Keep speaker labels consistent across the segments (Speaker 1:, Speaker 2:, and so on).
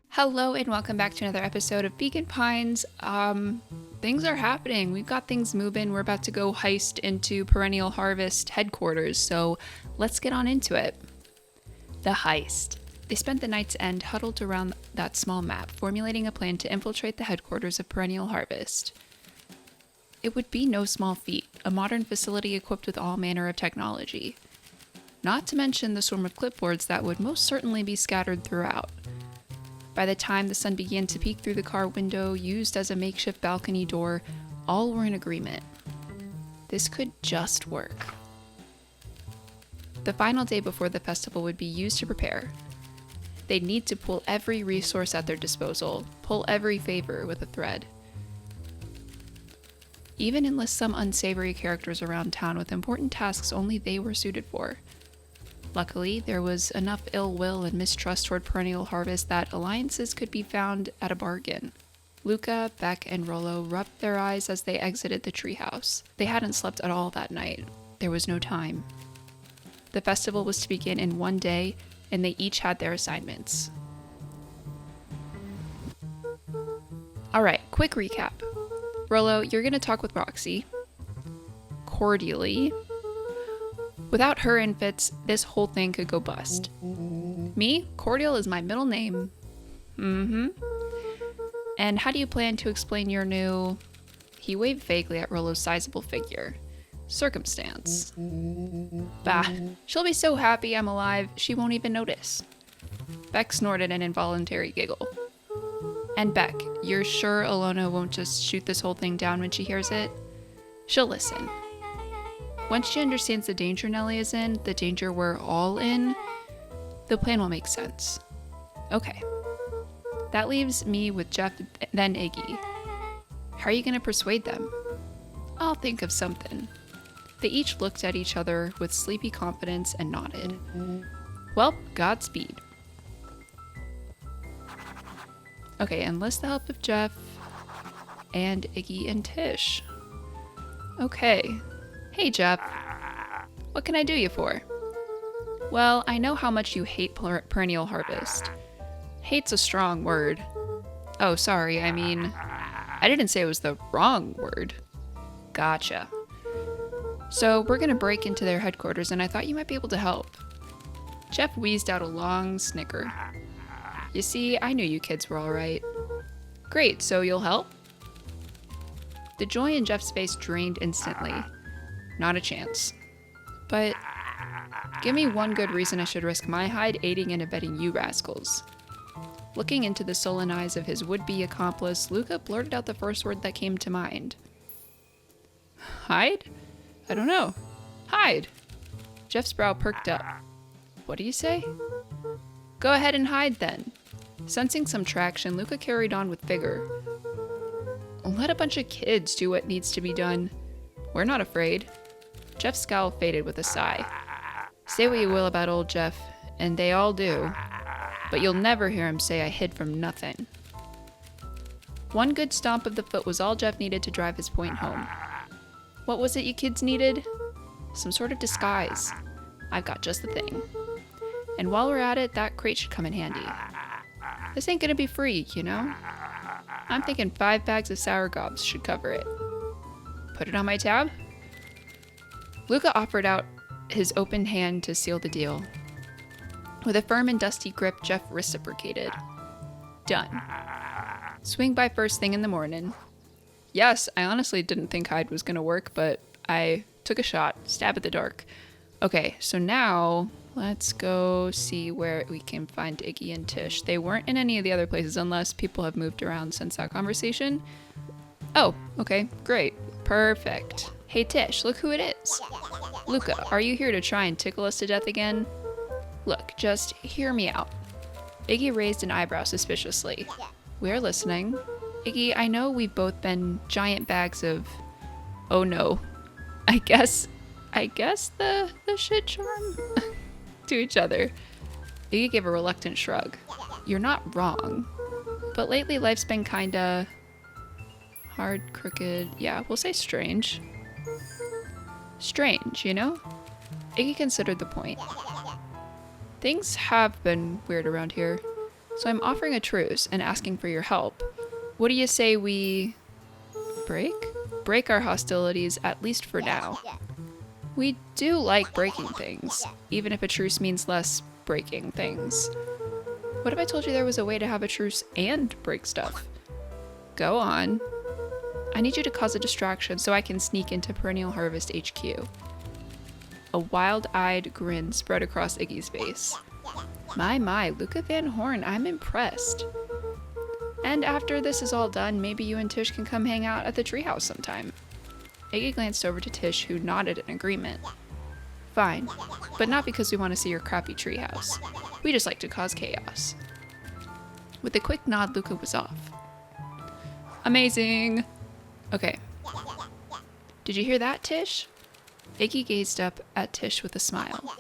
Speaker 1: Hello and welcome back to another episode of Beacon Pines. Things are happening. We've got things moving. We're about to go heist into Perennial Harvest headquarters, so let's get on into it. The heist. They spent the night's end huddled around that small map, formulating a plan to infiltrate the headquarters of Perennial Harvest. It would be no small feat, a modern facility equipped with all manner of technology. Not to mention the swarm of clipboards that would most certainly be scattered throughout. By the time the sun began to peek through the car window used as a makeshift balcony door, all were in agreement. This could just work. The final day before the festival would be used to prepare. They'd need to pull every resource at their disposal, pull every favor with a thread. Even enlist some unsavory characters around town with important tasks only they were suited for. Luckily, there was enough ill will and mistrust toward Perennial Harvest that alliances could be found at a bargain. Luca, Beck, and Rollo rubbed their eyes as they exited the treehouse. They hadn't slept at all that night. There was no time. The festival was to begin in one day, and they each had their assignments. Alright, quick recap. Rollo, you're gonna talk with Roxy. Cordially. Without her in Fitz, this whole thing could go bust. Me, Cordial is my middle name. And how do you plan to explain your new... He waved vaguely at Rollo's sizable figure. Circumstance. Bah, she'll be so happy I'm alive, she won't even notice. Beck snorted an involuntary giggle. And Beck, you're sure Alona won't just shoot this whole thing down when she hears it? She'll listen. Once she understands the danger Nellie is in, the danger we're all in, the plan will make sense. Okay. That leaves me with Jeff, then Iggy. How are you going to persuade them? I'll think of something. They each looked at each other with sleepy confidence and nodded. Well, Godspeed. Okay, enlist the help of Jeff and Iggy and Tish. Okay. Hey, Jeff. What can I do you for? Well, I know how much you hate Perennial Harvest. Hate's a strong word. Oh, sorry, I mean, I didn't say it was the wrong word. Gotcha. So, we're gonna break into their headquarters, and I thought you might be able to help. Jeff wheezed out a long snicker. You see, I knew you kids were alright. Great, so you'll help? The joy in Jeff's face drained instantly. Not a chance. But give me one good reason I should risk my hide aiding and abetting you rascals. Looking into the sullen eyes of his would-be accomplice, Luca blurted out the first word that came to mind. Hide? I don't know. Hide. Jeff's brow perked up. What do you say? Go ahead and hide then. Sensing some traction, Luca carried on with vigor. Let a bunch of kids do what needs to be done. We're not afraid. Jeff's scowl faded with a sigh. Say what you will about old Jeff, and they all do, but you'll never hear him say I hid from nothing. One good stomp of the foot was all Jeff needed to drive his point home. What was it you kids needed? Some sort of disguise. I've got just the thing. And while we're at it, that crate should come in handy. This ain't gonna be free, you know? I'm thinking 5 bags of sour gobs should cover it. Put it on my tab? Luca offered out his open hand to seal the deal. With a firm and dusty grip, Jeff reciprocated. Done. Swing by first thing in the morning. Yes, I honestly didn't think hide was gonna work, but I took a shot. Stab at the dark. Okay, so now let's go see where we can find Iggy and Tish. They weren't in any of the other places unless people have moved around since that conversation. Oh, okay, great. Perfect. Hey Tish, look who it is. Luca, are you here to try and tickle us to death again? Look, just hear me out. Iggy raised an eyebrow suspiciously. We're listening. Iggy, I know we've both been giant bags of... Oh no. I guess the shit charm? To each other. Iggy gave a reluctant shrug. You're not wrong. But lately life's been kinda... hard, crooked, yeah, we'll say strange. Strange, you know? Iggy considered the point. Things have been weird around here, so I'm offering a truce and asking for your help. What do you say we... break our hostilities, at least for now? We do like breaking things, even if a truce means less breaking things. What if I told you there was a way to have a truce and break stuff? Go on. I need you to cause a distraction so I can sneak into Perennial Harvest HQ. A wild-eyed grin spread across Iggy's face. My, Luca Van Horn, I'm impressed. And after this is all done, maybe you and Tish can come hang out at the treehouse sometime. Iggy glanced over to Tish, who nodded in agreement. Fine, but not because we want to see your crappy treehouse. We just like to cause chaos. With a quick nod, Luca was off. Amazing! Okay. Did you hear that, Tish? Iggy gazed up at Tish with a smile.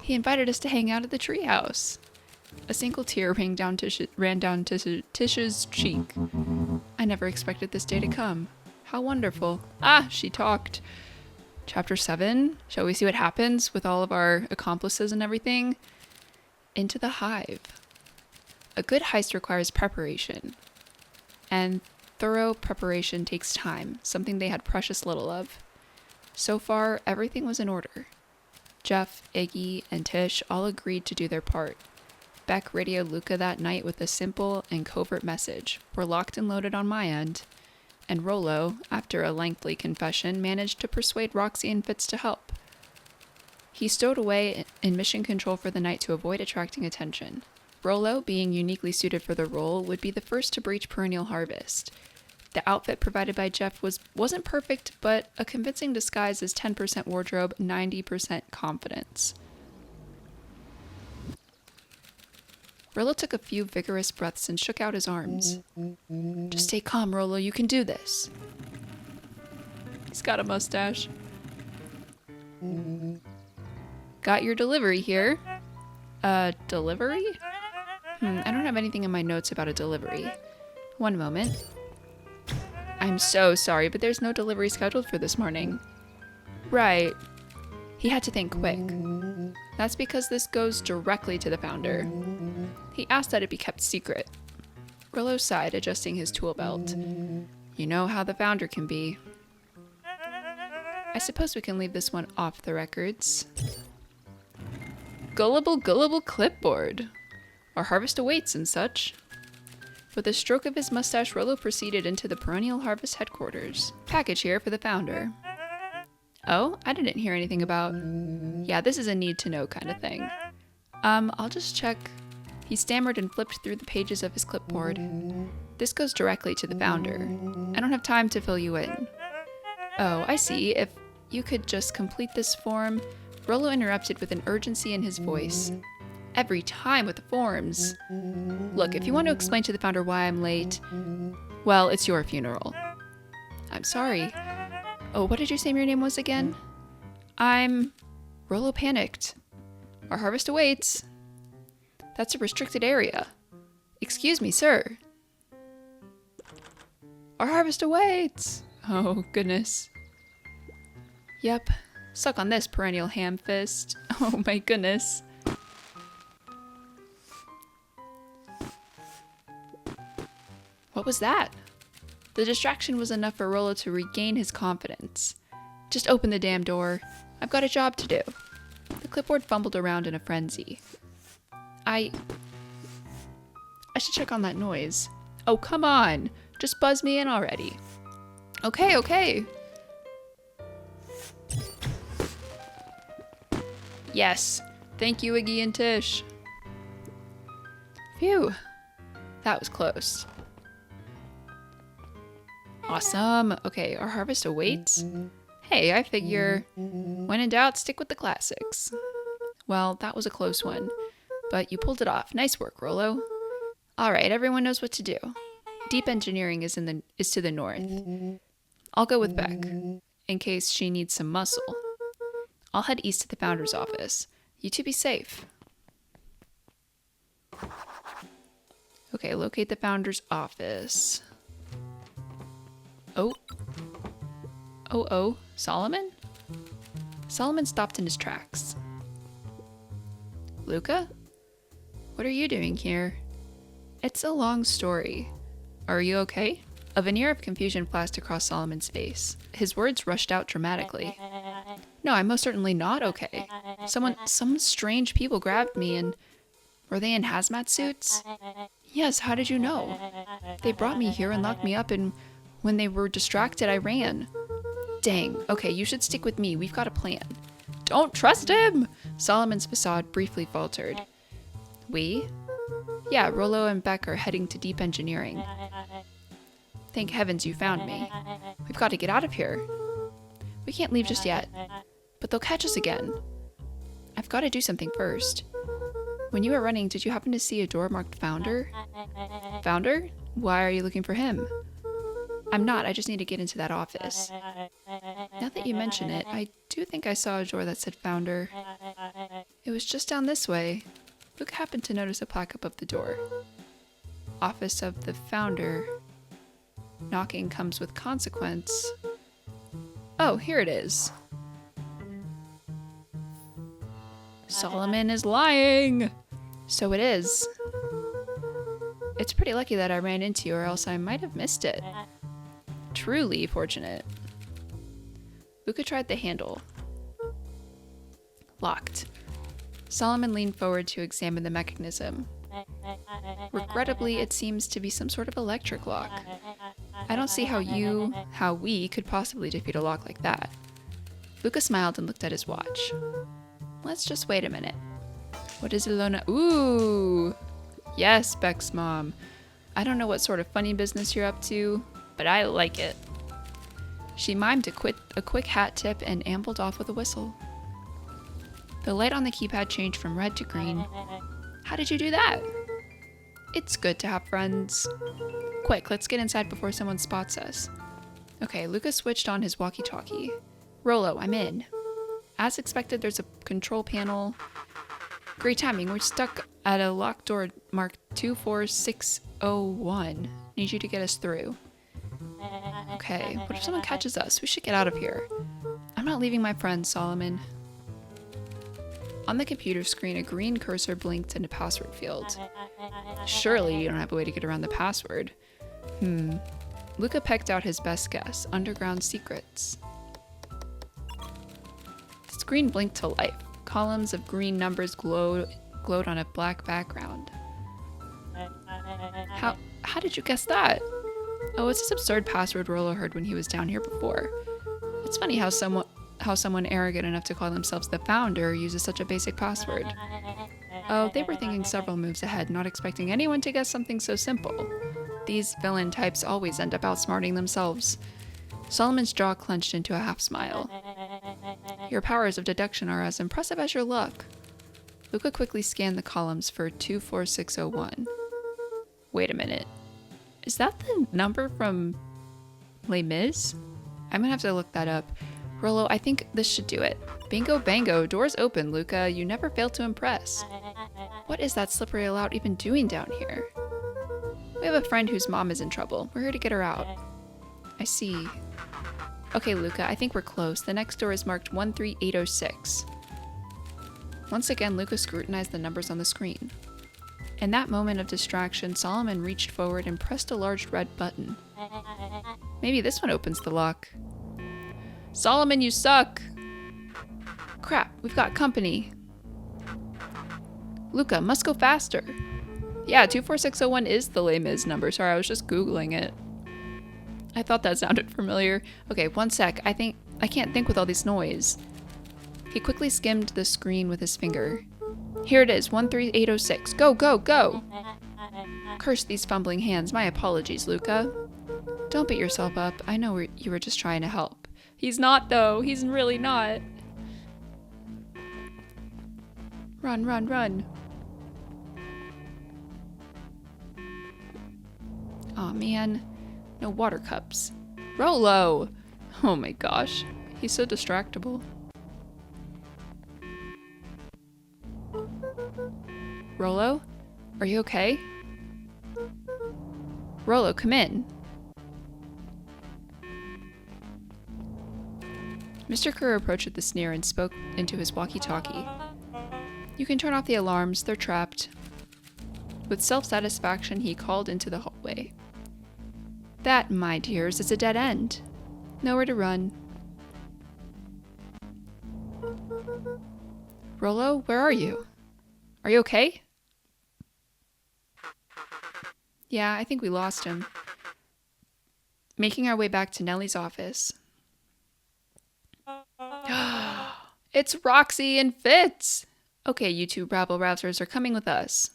Speaker 1: He invited us to hang out at the treehouse. A single tear ran down Tish's cheek. I never expected this day to come. How wonderful. Ah, she talked. Chapter 7. Shall we see what happens with all of our accomplices and everything? Into the hive. A good heist requires preparation. And thorough preparation takes time, something they had precious little of. So far, everything was in order. Jeff, Iggy, and Tish all agreed to do their part. Beck radioed Luca that night with a simple and covert message. We're locked and loaded on my end. And Rollo, after a lengthy confession, managed to persuade Roxy and Fitz to help. He stowed away in mission control for the night to avoid attracting attention. Rollo, being uniquely suited for the role, would be the first to breach Perennial Harvest. The outfit provided by Jeff wasn't perfect, but a convincing disguise is 10% wardrobe, 90% confidence. Rollo took a few vigorous breaths and shook out his arms. Just stay calm, Rollo, you can do this. He's got a mustache. Got your delivery here. Delivery? I don't have anything in my notes about a delivery. One moment. I'm so sorry, but there's no delivery scheduled for this morning. Right. He had to think quick. That's because this goes directly to the founder. He asked that it be kept secret. Rollo sighed, adjusting his tool belt. You know how the founder can be. I suppose we can leave this one off the records. Gullible clipboard. Our harvest awaits and such. With a stroke of his mustache, Rollo proceeded into the Perennial Harvest headquarters. Package here for the founder. Oh, I didn't hear anything about... Yeah, this is a need-to-know kind of thing. I'll just check... He stammered and flipped through the pages of his clipboard. This goes directly to the founder. I don't have time to fill you in. Oh, I see. If you could just complete this form... Rollo interrupted with an urgency in his voice. Every time with the forms. Look, if you want to explain to the founder why I'm late, well, it's your funeral. I'm sorry. Oh, what did you say your name was again? Rollo panicked. Our harvest awaits. That's a restricted area. Excuse me, sir. Our harvest awaits. Oh, goodness. Yep. Suck on this, perennial ham fist. Oh my goodness. What was that? The distraction was enough for Rollo to regain his confidence. Just open the damn door. I've got a job to do. The clipboard fumbled around in a frenzy. I should check on that noise. Oh, come on. Just buzz me in already. Okay. Yes. Thank you, Iggy and Tish. Phew. That was close. Awesome. Okay, our harvest awaits. Hey, I figure, when in doubt, stick with the classics. Well, that was a close one, but you pulled it off. Nice work, Rollo. All right, everyone knows what to do. Deep engineering is to the north. I'll go with Beck, in case she needs some muscle. I'll head east to the founder's office. You two be safe. Okay, locate the founder's office. Oh, Solomon? Solomon stopped in his tracks. Luca? What are you doing here? It's a long story. Are you okay? A veneer of confusion flashed across Solomon's face. His words rushed out dramatically. No, I'm most certainly not okay. Some strange people grabbed me and... Were they in hazmat suits? Yes, how did you know? They brought me here and locked me up, and when they were distracted, I ran. Dang, okay, you should stick with me. We've got a plan. Don't trust him! Solomon's facade briefly faltered. We? Yeah, Rollo and Beck are heading to Deep Engineering. Thank heavens you found me. We've got to get out of here. We can't leave just yet. But they'll catch us again. I've got to do something first. When you were running, did you happen to see a door marked Founder? Founder? Why are you looking for him? I'm not. I just need to get into that office. Now that you mention it, I do think I saw a door that said Founder. It was just down this way. Luke happened to notice a plaque above the door. Office of the Founder. Knocking comes with consequence. Oh, here it is. Solomon is lying! So it is. It's pretty lucky that I ran into you, or else I might have missed it. Truly fortunate. Luca tried the handle. Locked. Solomon leaned forward to examine the mechanism. Regrettably, it seems to be some sort of electric lock. I don't see how we could possibly defeat a lock like that. Luca smiled and looked at his watch. Let's just wait a minute. What is Ilona? Ooh! Yes, Beck's mom. I don't know what sort of funny business you're up to, but I like it. She mimed a quick hat tip and ambled off with a whistle. The light on the keypad changed from red to green. How did you do that? It's good to have friends. Quick, let's get inside before someone spots us. Okay, Lucas switched on his walkie-talkie. Rollo, I'm in. As expected, there's a control panel. Great timing. We're stuck at a locked door marked 24601. Need you to get us through. Okay, what if someone catches us? We should get out of here. I'm not leaving my friend, Solomon. On the computer screen, a green cursor blinked in a password field. Surely you don't have a way to get around the password. Luca pecked out his best guess. Underground secrets. The screen blinked to life. Columns of green numbers glowed on a black background. How did you guess that? Oh, it's this absurd password Rollo heard when he was down here before. It's funny how someone arrogant enough to call themselves the Founder uses such a basic password. Oh, they were thinking several moves ahead, not expecting anyone to guess something so simple. These villain types always end up outsmarting themselves. Solomon's jaw clenched into a half smile. Your powers of deduction are as impressive as your luck. Luca quickly scanned the columns for 24601. Wait a minute. Is that the number from Les Mis? I'm gonna have to look that up. Rollo, I think this should do it. Bingo bango, doors open, Luca. You never fail to impress. What is that slippery lout even doing down here? We have a friend whose mom is in trouble. We're here to get her out. I see. Okay, Luca, I think we're close. The next door is marked 13806. Once again, Luca scrutinized the numbers on the screen. In that moment of distraction, Solomon reached forward and pressed a large red button. Maybe this one opens the lock. Solomon, you suck! Crap, we've got company. Luca, must go faster. Yeah, 24601 is the Les Mis number. Sorry, I was just Googling it. I thought that sounded familiar. Okay, one sec. I can't think with all this noise. He quickly skimmed the screen with his finger. Here it is, 13806. Go, go, go! Curse these fumbling hands. My apologies, Luca. Don't beat yourself up. I know you were just trying to help. He's not, though. He's really not. Run, run, run. Aw, man. No water cups. Rollo! Oh my gosh. He's so distractible. Rollo? Are you okay? Rollo, come in. Mr. Kerr approached with a sneer and spoke into his walkie-talkie. You can turn off the alarms, they're trapped. With self-satisfaction, he called into the hallway. That, my dears, is a dead end. Nowhere to run. Rollo, where are you? Are you okay? Yeah, I think we lost him. Making our way back to Nellie's office. It's Roxy and Fitz! Okay, you two rabble-rousers are coming with us.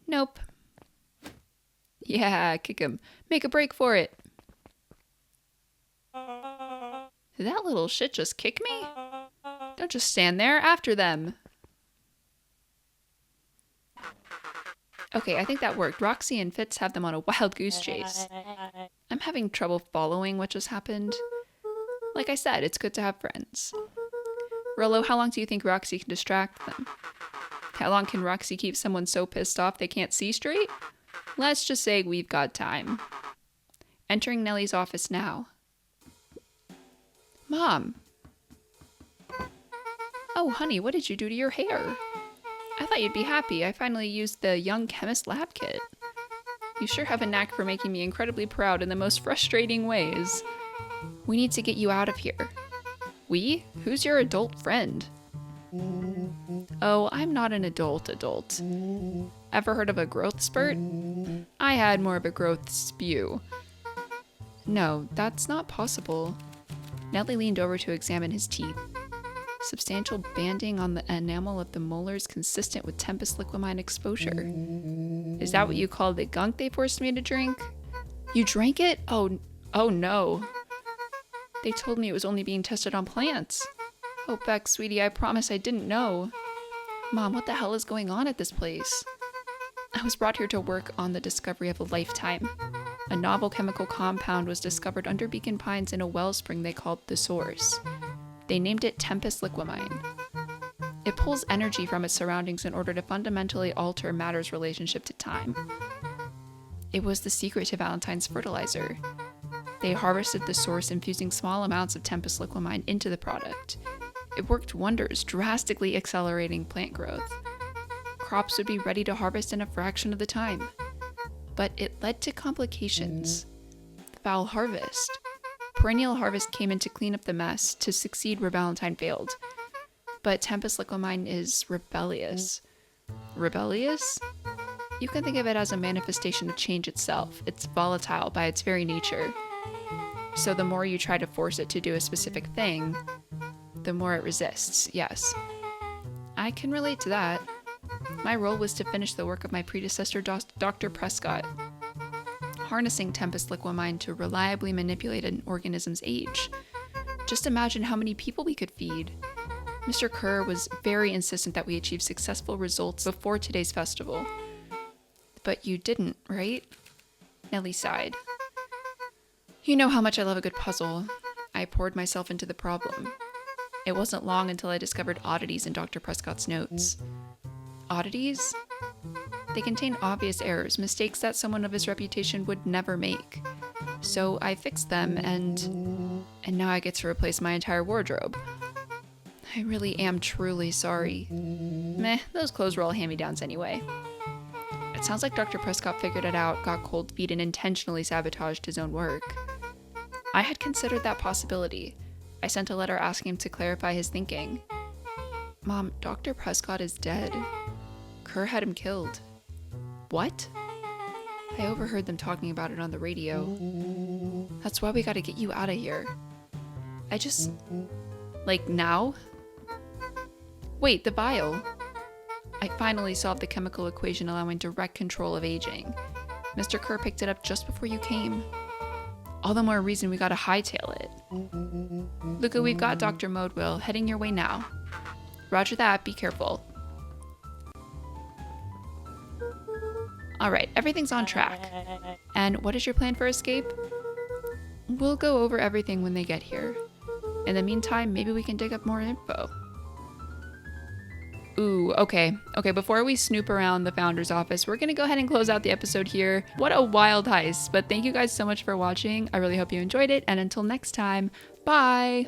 Speaker 1: Nope. Yeah, kick him. Make a break for it. Did that little shit just kick me? Don't just stand there. After them. Okay, I think that worked. Roxy and Fitz have them on a wild goose chase. I'm having trouble following what just happened. Like I said, it's good to have friends. Rollo, how long do you think Roxy can distract them? How long can Roxy keep someone so pissed off they can't see straight? Let's just say we've got time. Entering Nellie's office now. Mom. Oh, honey, what did you do to your hair? I thought you'd be happy. I finally used the Young Chemist Lab Kit. You sure have a knack for making me incredibly proud in the most frustrating ways. We need to get you out of here. We? Who's your adult friend? Oh, I'm not an adult. Ever heard of a growth spurt? I had more of a growth spew. No, that's not possible. Nellie leaned over to examine his teeth. Substantial banding on the enamel of the molars consistent with Tempest Liquimine exposure. Is that what you call the gunk they forced me to drink? You drank it? Oh no. They told me it was only being tested on plants. Oh, Beck, sweetie, I promise I didn't know. Mom, what the hell is going on at this place? I was brought here to work on the discovery of a lifetime. A novel chemical compound was discovered under Beacon Pines in a wellspring they called the Source. They named it Tempest Liquimine. It pulls energy from its surroundings in order to fundamentally alter matter's relationship to time. It was the secret to Valentine's fertilizer. They harvested the source, infusing small amounts of Tempest Liquimine into the product. It worked wonders, drastically accelerating plant growth. Crops would be ready to harvest in a fraction of the time. But it led to complications. Foul harvest. Perennial harvest came in to clean up the mess, to succeed where Valentine failed. But Tempest Liquimine is rebellious. Rebellious? You can think of it as a manifestation of change itself. It's volatile by its very nature. So the more you try to force it to do a specific thing, the more it resists, yes. I can relate to that. My role was to finish the work of my predecessor, Dr. Prescott. Harnessing Tempest Liquimine to reliably manipulate an organism's age. Just imagine how many people we could feed. Mr. Kerr was very insistent that we achieve successful results before today's festival. But you didn't, right? Nellie sighed. You know how much I love a good puzzle. I poured myself into the problem. It wasn't long until I discovered oddities in Dr. Prescott's notes. Oddities? They contain obvious errors, mistakes that someone of his reputation would never make. So I fixed them, and now I get to replace my entire wardrobe. I really am truly sorry. Meh, those clothes were all hand-me-downs anyway. It sounds like Dr. Prescott figured it out, got cold feet, and intentionally sabotaged his own work. I had considered that possibility. I sent a letter asking him to clarify his thinking. Mom, Dr. Prescott is dead. Kerr had him killed. What? I overheard them talking about it on the radio. That's why we gotta get you out of here. Like now? Wait, the vial. I finally solved the chemical equation allowing direct control of aging. Mr. Kerr picked it up just before you came. All the more reason we gotta hightail it. Luca, we've got Dr. Modewell heading your way now. Roger that, be careful. Alright, everything's on track. And what is your plan for escape? We'll go over everything when they get here. In the meantime, maybe we can dig up more info. Ooh, okay, before we snoop around the founder's office, we're gonna go ahead and close out the episode here. What a wild heist, but thank you guys so much for watching. I really hope you enjoyed it, and until next time, bye!